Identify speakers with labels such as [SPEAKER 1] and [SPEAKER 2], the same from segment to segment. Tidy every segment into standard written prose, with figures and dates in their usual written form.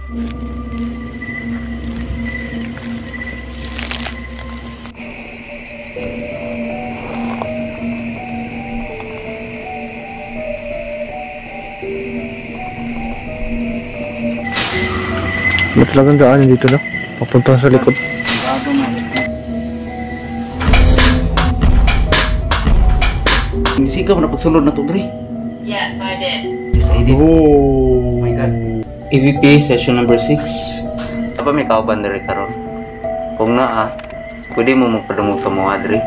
[SPEAKER 1] May talagang daanan dito na. Papunta sa likod.
[SPEAKER 2] Sika mo na pagsulod na ito, Dre.
[SPEAKER 3] Yes, I did.
[SPEAKER 2] Yes, I did.
[SPEAKER 1] Oh
[SPEAKER 2] my God. EVP session number 6. Apa may kauban Dre karon? Kung naa, pwede mo magpadungog sa mga Dre.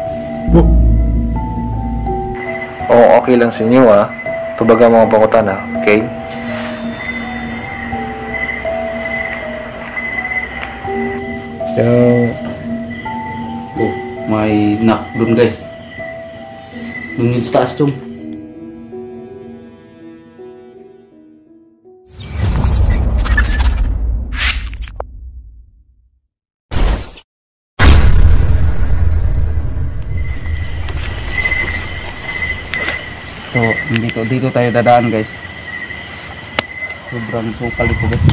[SPEAKER 1] Oo, okay lang sa inyo Tubaga mga pangutan okay? Yung...
[SPEAKER 2] Oh, may knock dun guys. Dun yun sa taas dun. So, dito tayo dadaan guys. Sobrang sukal ito guys.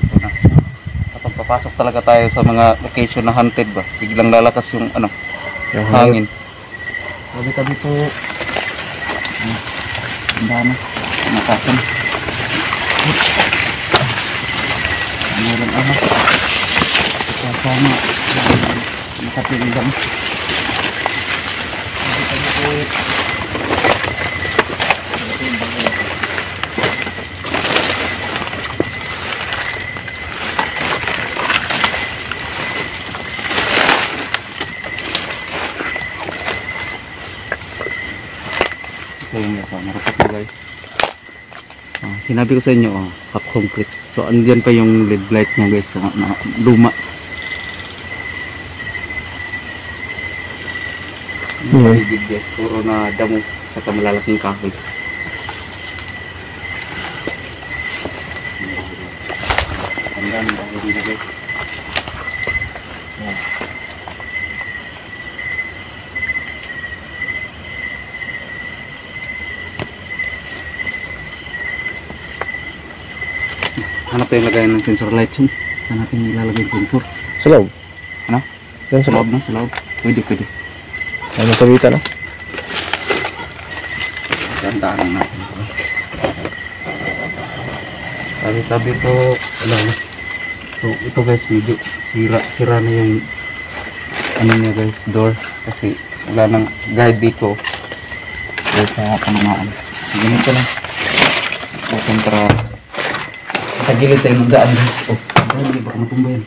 [SPEAKER 2] Ito na. Kapag papasok talaga tayo sa mga location na haunted ba, biglang lalakas yung yung hangin. Tabi-tabi po. Ang dami. Nakasan. Meron kasama. Nakapili lang. Marupok na guys. Sinabi ko sa inyo half concrete. So andyan pa yung LED light nya guys na luma. Guys, puro na damo sa malalaking kahoy. Andyan bago dito guys. Hanap tayo lagayan ng sensor light yun. Saan natin ilalagay yung sensor?
[SPEAKER 1] Sa loob?
[SPEAKER 2] Ano?
[SPEAKER 1] Sa loob?
[SPEAKER 2] Sa loob. Pwede.
[SPEAKER 1] Ano sa bita no?
[SPEAKER 2] Tandaan natin ito. Tabi-tabi po. So ito guys, medyo sira na yung niya guys, door. Kasi wala nang guide dito. Kaya sa panamaan. Ganito lang. Kontra sa gilid tayo magdaan guys. Oh, dami baka matumba yan.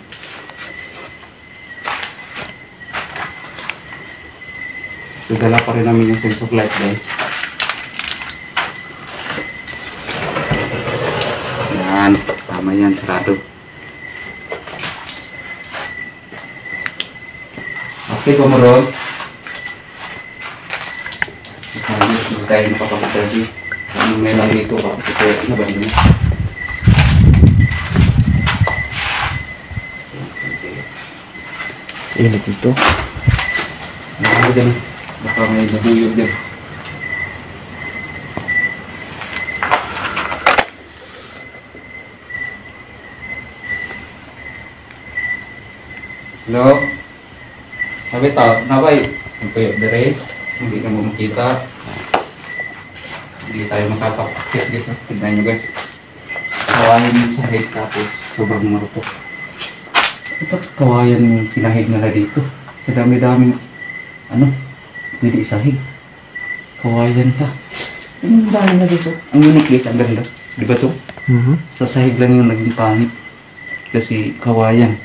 [SPEAKER 2] So dala pa rin namin yung sensor light guys. Yan, tama yan, sarado. Okay po mo ron. Hindi tayo nakapag-interview. Anong meron dito ba? Ano ba yun?
[SPEAKER 1] Init dito.
[SPEAKER 2] Ano dyan? Baka may nabuyog din. Hello? Sabi tao, nabay. Nagpuyog dire. Hindi na mo makita. Hindi tayo makapakit guys. Tignan nyo guys. Kawayan yung sahig tapos sobrang marupok. Ito kawayan yung sinahig nila dito. Sa dami-daming pwede isahig. Kawayan pa. Ang dami na dito. Ang unique guys, ang ganda. Di ba ito? Sa sahig lang yung naging pangit. Kasi kawayan.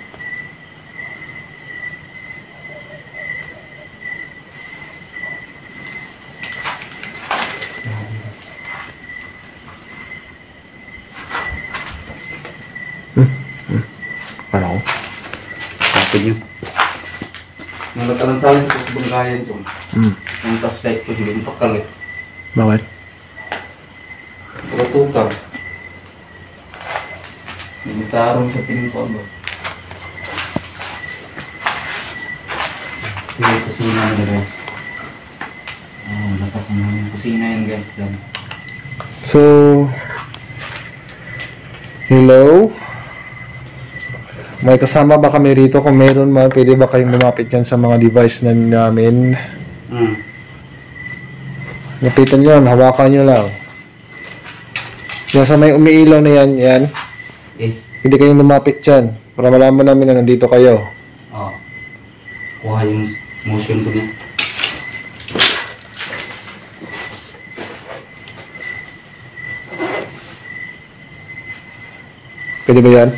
[SPEAKER 1] Ano?
[SPEAKER 2] Sabi nyo. Nung nagkalansalan ko sa banggayan ito. Ang tas-light ko hindi mapakalit.
[SPEAKER 1] Bakit?
[SPEAKER 2] Pagkatukar. Nagtarong sa tingin ko ba? Ito yung kusina nila guys. Lakas naman yung kusina yan guys.
[SPEAKER 1] So, Hello? May kasama ba kami rito? Kung meron man, pwede ba kayong lumapit dyan sa mga device na namin? Lapitan nyo, hawakan nyo lang. Yung sa may umiilaw na yan. Hindi kayong lumapit dyan. Para malaman namin na nandito kayo.
[SPEAKER 2] Kuha yung motion ko niya.
[SPEAKER 1] Pwede ba yan?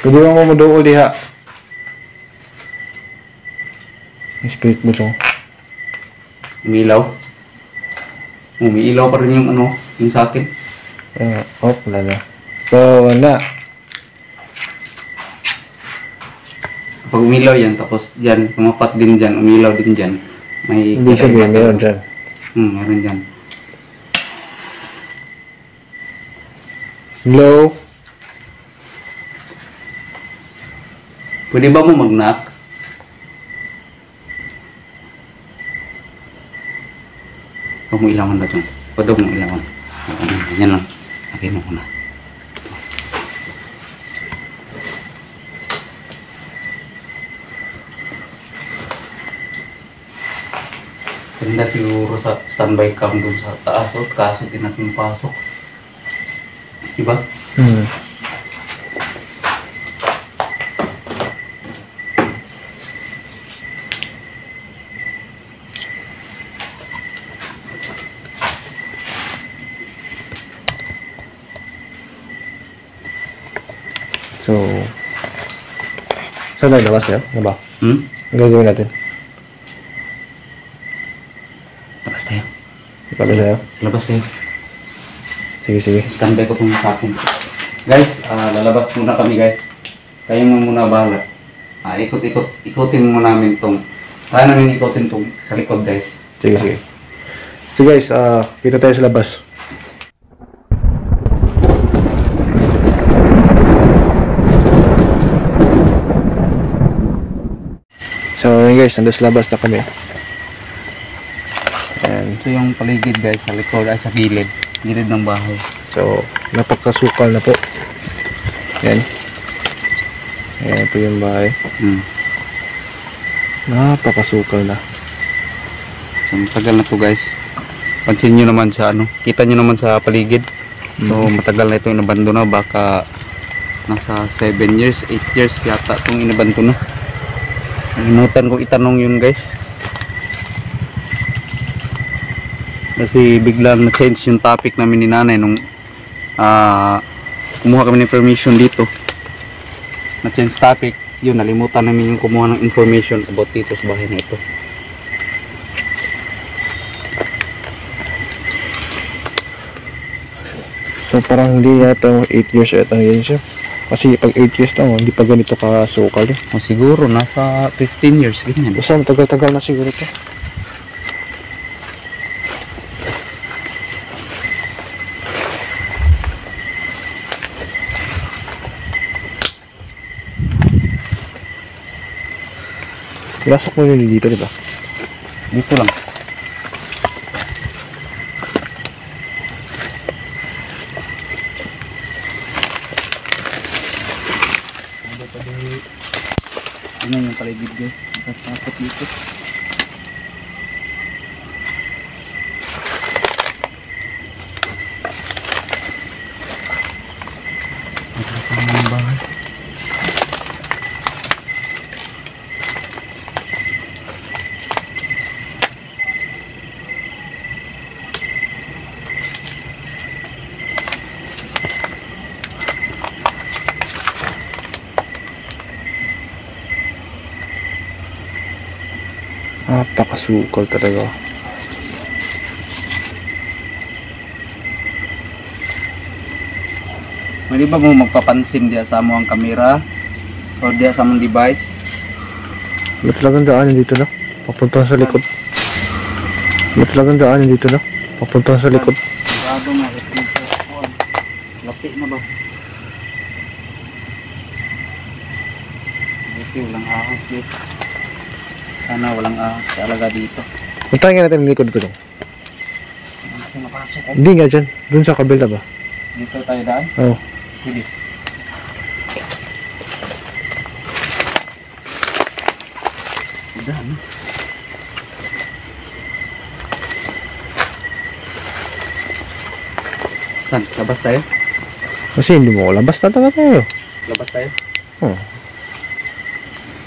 [SPEAKER 1] Pwede ba mo maduol diha? Spirit mo ito.
[SPEAKER 2] Umilaw. Umiilaw pa rin yung yung sa akin.
[SPEAKER 1] Wala na. So, wala.
[SPEAKER 2] Pag umilaw yan, tapos dyan, kumapat din dyan, umilaw din dyan. May
[SPEAKER 1] Ibig sabihin, meron dyan.
[SPEAKER 2] Meron dyan.
[SPEAKER 1] Hello?
[SPEAKER 2] Pwede ba mo mag-knock? Huwag mo ilawan ba dyan? Huwag mo ilawan. Yan lang. Okay mo na. Ganda siguro sa standby cam dun sa taas. Kaso di natin pasok. Diba?
[SPEAKER 1] So, saan tayo labas yan? Ano ba? Ang gagawin natin?
[SPEAKER 2] Labas tayo.
[SPEAKER 1] Labas tayo?
[SPEAKER 2] Labas tayo.
[SPEAKER 1] Sige.
[SPEAKER 2] Standby ko pong kapin. Guys, lalabas muna kami guys. Kayo mo muna bahala. Ikutin mo namin tong. Kaya namin ikutin tong sa likod guys.
[SPEAKER 1] Sige. So guys, kita tayo sa labas. So guys, nandun sa labas na kami. Ayan.
[SPEAKER 2] Ito yung paligid guys, sa likod ay sa gilid. Gilid ng bahay.
[SPEAKER 1] So, napakasukal na po. Ayan. Ayan po yung bahay. Napakasukal na.
[SPEAKER 2] So, matagal na to guys. Pansin nyo naman sa kita nyo naman sa paligid. So, matagal na ito inabando na. Baka nasa 7 years, 8 years yata itong inabando na. Nalimutan ko itanong yun guys. Kasi biglang na-change yung topic namin ni nanay nung kumuha kami ng information dito. Na-change topic. Yun, nalimutan namin yung kumuha ng information about dito sa bahay na ito.
[SPEAKER 1] So, parang hindi yata 8 years yata yun siya. Kasi pag 8 years na, hindi pa ganito kasukal eh.
[SPEAKER 2] O siguro, nasa 15 years. Ganyan.
[SPEAKER 1] Basta tagal-tagal na siguro ito. Lasok mo yun dito, diba?
[SPEAKER 2] Dito lang. Ano yung paligid guys? Nakasakot dito. Nakasama ng bahay.
[SPEAKER 1] Napakasukal talaga.
[SPEAKER 2] Pwede ba mo magpapansin diya sa mo ang kamera o diya sa mong device?
[SPEAKER 1] Wala talagang daanin dito na. Papunta sa likod. Wala talagang daanin dito na. Papunta sa likod.
[SPEAKER 2] Sigurado nga ito. Lapi na ba? Ito walang ahas dito. Sana walang ahas talaga dito.
[SPEAKER 1] Puntahan nga natin yung likod dito.
[SPEAKER 2] pinapasok ko.
[SPEAKER 1] Hindi nga dyan. Dun sa kabila ba?
[SPEAKER 2] Dito tayo daan?
[SPEAKER 1] Oo.
[SPEAKER 2] Sige. Daan. Saan? Labas tayo?
[SPEAKER 1] Kasi hindi mo ko labas na tayo.
[SPEAKER 2] Labas tayo?
[SPEAKER 1] Oh.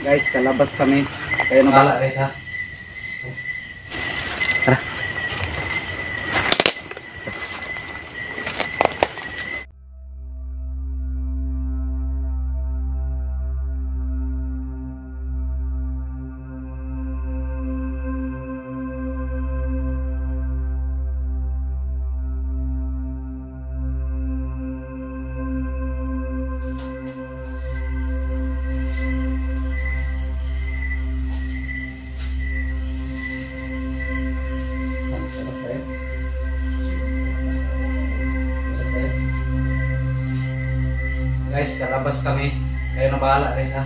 [SPEAKER 2] Guys, kalabas kami. Kayo na bala guys ha. Tara. Guys, kalabas kami. Kayo na bahala guys ha.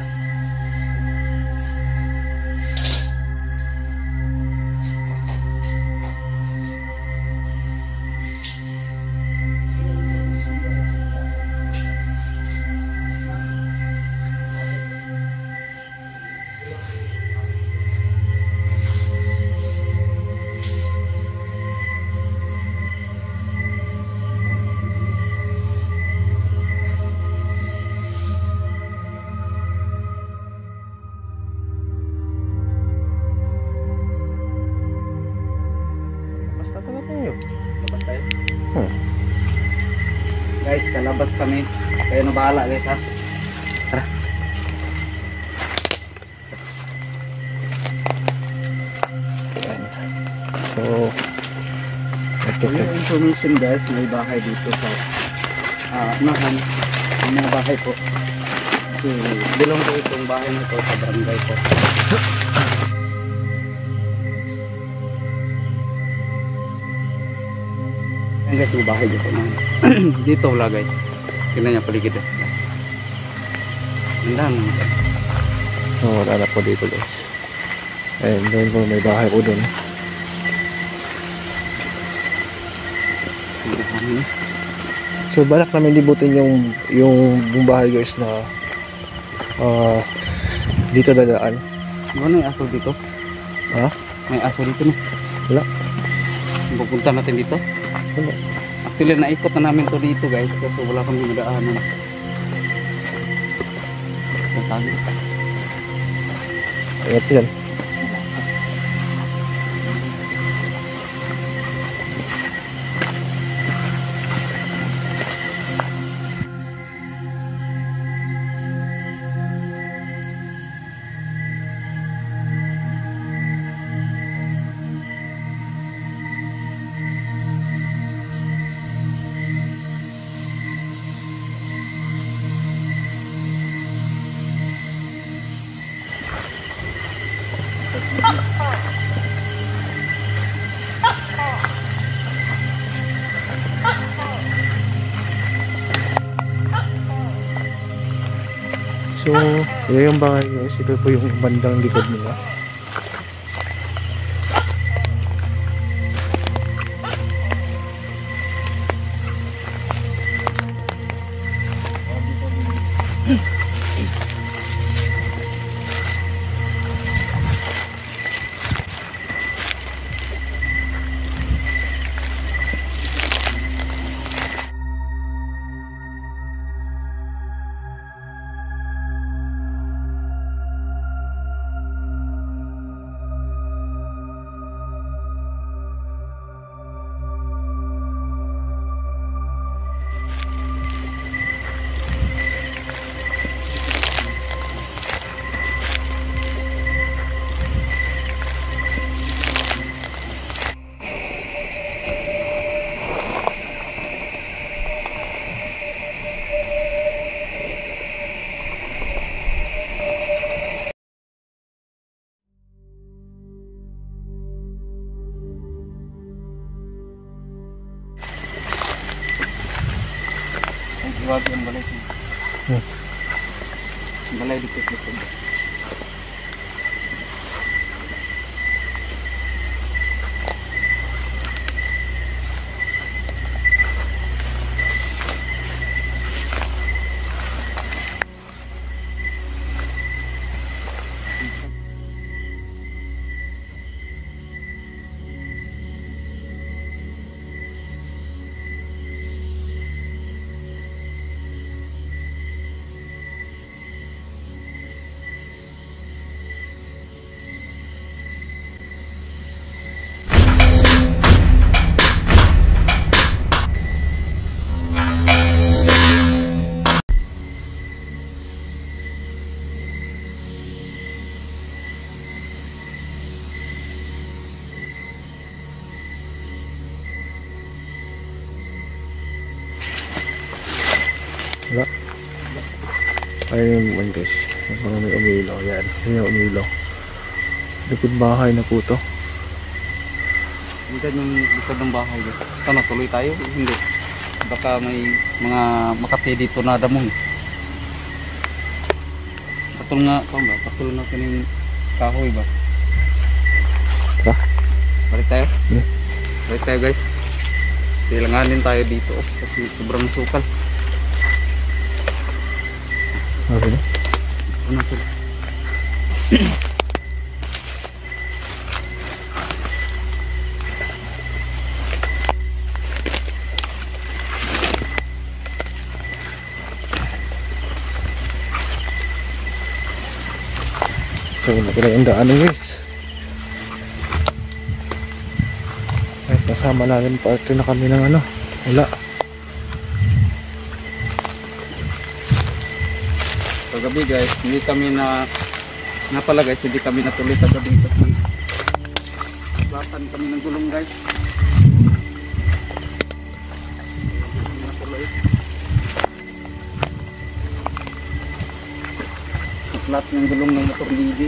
[SPEAKER 1] Labas na tayo.
[SPEAKER 2] Labas tayo.
[SPEAKER 1] Oh.
[SPEAKER 2] Guys, kalabas kami. Kayo na bahala guys ha. Tara.
[SPEAKER 1] So, ito.
[SPEAKER 2] Yung information guys, may bahay dito sa Nahan. May mga bahay po. Kasi bilong ko itong bahay nito sa barangay po. Ayan guys, yung bahay dito na. Dito wala guys. Tingnan niya paligid. Ganda naman guys.
[SPEAKER 1] Oh, wala na po dito guys. Ayun, doon po may bahay po doon. So balak namin libutin yung buong bahay guys na dito dadaan.
[SPEAKER 2] Ano yung aso dito?
[SPEAKER 1] Ha?
[SPEAKER 2] May aso dito no?
[SPEAKER 1] Wala.
[SPEAKER 2] Pupunta natin dito?
[SPEAKER 1] Wala.
[SPEAKER 2] Actually naikot na namin to dito guys kasi wala kami madaanan. Tatalo.
[SPEAKER 1] Ingat yan. So, yun yung bahay guys. Ito po yung bandang likod nila.
[SPEAKER 2] Iwag yung balay.
[SPEAKER 1] Hmm.
[SPEAKER 2] Balay dikit-dikit.
[SPEAKER 1] Wala. Ayun yun guys. Parang may umilaw. Yan. Yan yung umilaw. Likod bahay na po to.
[SPEAKER 2] Hindi yung likod ng bahay guys. Sana tuloy tayo? Hindi. Baka may mga makati dito na damong. Patul nga, tao ba? Patul na kaning kahoy ba?
[SPEAKER 1] Tara.
[SPEAKER 2] Balik tayo?
[SPEAKER 1] Hmm.
[SPEAKER 2] Balik tayo guys. Silanganin tayo dito kasi sobrang sukal.
[SPEAKER 1] Okay na.
[SPEAKER 2] Ano ito?
[SPEAKER 1] So, nakilang ang daanan guys. Kahit nasa malalim parte na kami ng ano. Wala.
[SPEAKER 2] Kagabi guys, hindi kami pala guys, hindi kami natuloy kagabi kasi latan kami ng gulong guys. Hindi natuloy. Flat ng gulong ng motor lidi.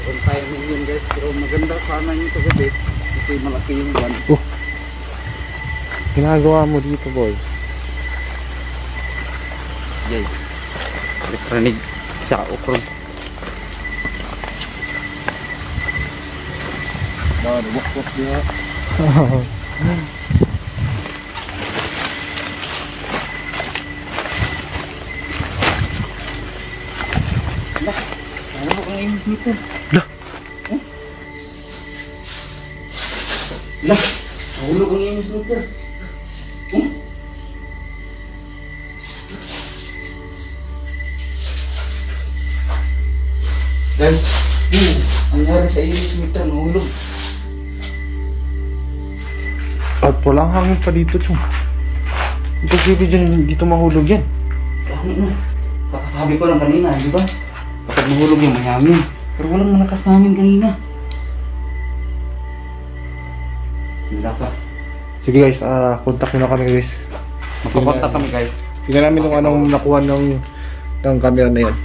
[SPEAKER 2] Kung tayo yun guys, pero maganda sana yung kagabi kasi malaki yung buwan.
[SPEAKER 1] Ginagawa mo dito boy.
[SPEAKER 2] Yay. Elektronik sa ukrong. Bawa bukok dia. Lah, ano kang imig nito?
[SPEAKER 1] Lah.
[SPEAKER 2] Lah, ano kang imig nito? Guys, nangyari sa iris meter, nahulog.
[SPEAKER 1] At walang hangin pa dito chong. Imposible dyan dito mahulog yan.
[SPEAKER 2] Hangin na. Kakasabi ko lang kanina, di ba? Kapag mahulog yung may hangin. Pero walang malakas na hangin kanina. Wala ka.
[SPEAKER 1] Sige guys, contact muna kami guys.
[SPEAKER 2] Magpakontak kami guys.
[SPEAKER 1] Tingnan namin kung anong nakuha ng camera na yan.